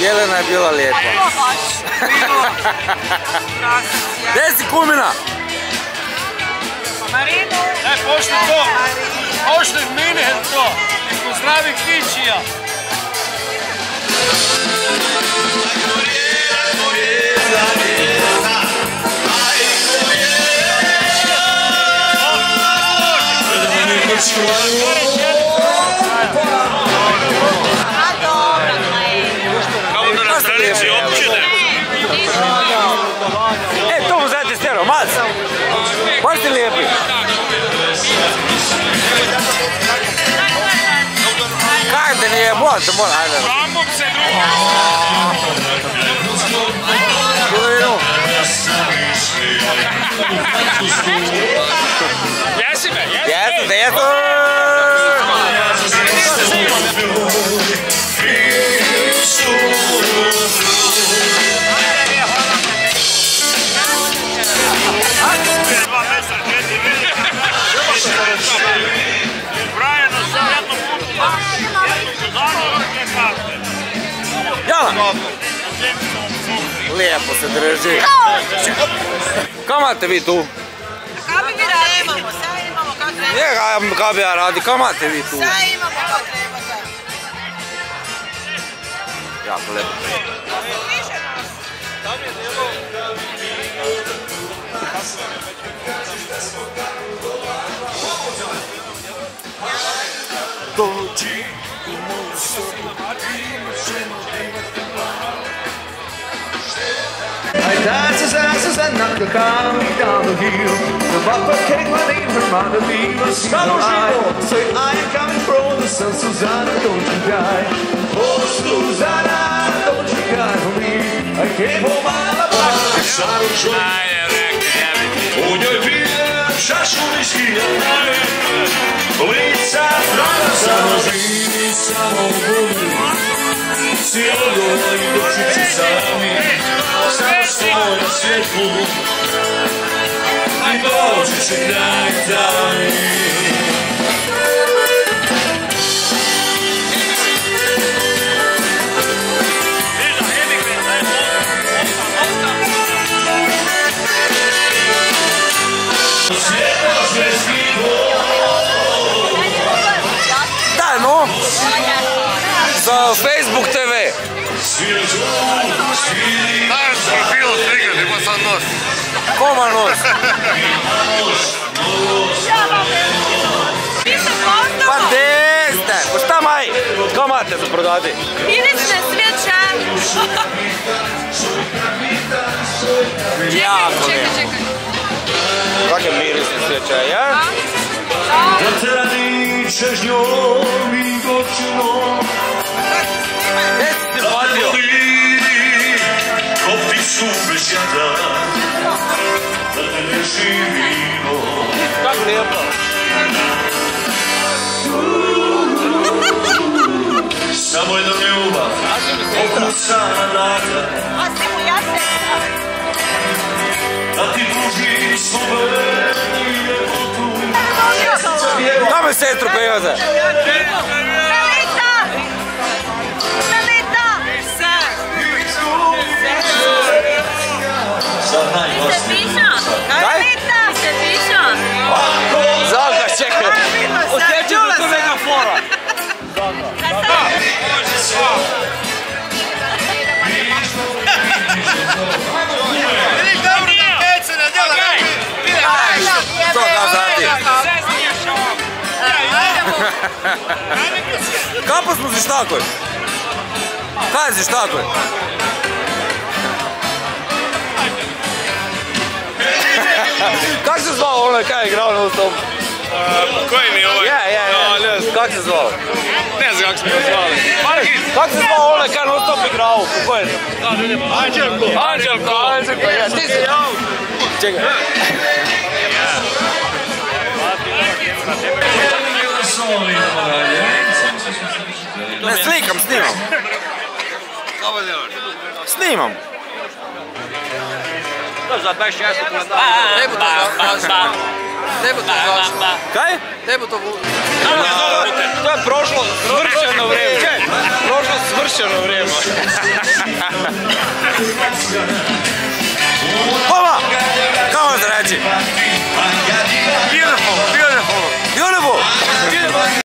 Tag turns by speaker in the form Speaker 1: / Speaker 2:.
Speaker 1: Jelena je bila lijepa. Gdje si kumina?
Speaker 2: Pošli to! Pošli Minhen to! I pozdravi Kičija!
Speaker 3: Kao da na stranici općine.
Speaker 1: E, to mu zajete stero, Mac! Baš ti lijepi! Kaj te nije, mora, ajde!
Speaker 3: Ramom se druga! Jesi me, jesi!
Speaker 1: Jesu! Jala! Lijepo se drži. Kamate vi tu?
Speaker 4: Kaj bi vi radimo? Sada imamo kako treba.
Speaker 1: Nije kaj bi ja radi, kamate vi tu?
Speaker 4: Sada imamo kako treba.
Speaker 1: Jako lijepo. Dođi u moju sobu, imat ćemo
Speaker 5: I danced and knocked the car down the hill. The bumper came my name, her mother leave us in the eye. Say I am coming from the sun, Susanna, don't you die. Oh Susanna, don't you die for me. I came for my love. Saru čovjek, u njoj pijem čašu viskija. Lica prava samo živi, samo budi. Cijelo govori dočići sami. Samo svoj na svijetu i doći će kraj dani.
Speaker 1: Daj no! Za Facebook TV!
Speaker 3: Dajem s profilu slikati, ima sad nos.
Speaker 1: Koma nos? Pa gdje ste? Pa šta maj? Kamate za prodati?
Speaker 4: Mirisne svijeće.
Speaker 1: Jako
Speaker 4: Čekaj,
Speaker 1: lijepo.
Speaker 4: čekaj.
Speaker 1: Kakve mirisne svijeće, ja?
Speaker 5: Da te radi čežnjom i gočinom.
Speaker 1: Gdje si se patio?
Speaker 5: Kopti su bez jada, da te ne živimo.
Speaker 1: Kako lijepo?
Speaker 5: Samo jedna ljubav, okusana nada,
Speaker 4: A si mu jasne?
Speaker 5: da ti pruži slobodu i ljepotu.
Speaker 1: Kamo je sestru pevaza?
Speaker 4: Melita! Melita! Se piša?
Speaker 1: Kaj?
Speaker 4: Melita! Se piša?
Speaker 1: Zalga, čekaj! Osjećam da to megafora! To da zati! Kako smo si štakoj? Kaj si štakoj? Kako se zvao onaj kaj je igrao na tom?
Speaker 3: Koji mi je ovaj?
Speaker 1: Kako se zvao?
Speaker 3: Ne znam kako smo ga zvali.
Speaker 1: Kako se zvao onaj kaj non stop igrao? Ko je? Anđelko, ja, ti si... Čekaj. Ne slikam, snimam. Snimam.
Speaker 2: Za 26 kuna.
Speaker 6: Gdje bi to zašlo?
Speaker 1: Kaj?
Speaker 6: Gdje bi to bilo?
Speaker 1: To je prošlo svršeno vrijeme. Prošlo svršeno vrijeme. Ova! Kako se reći?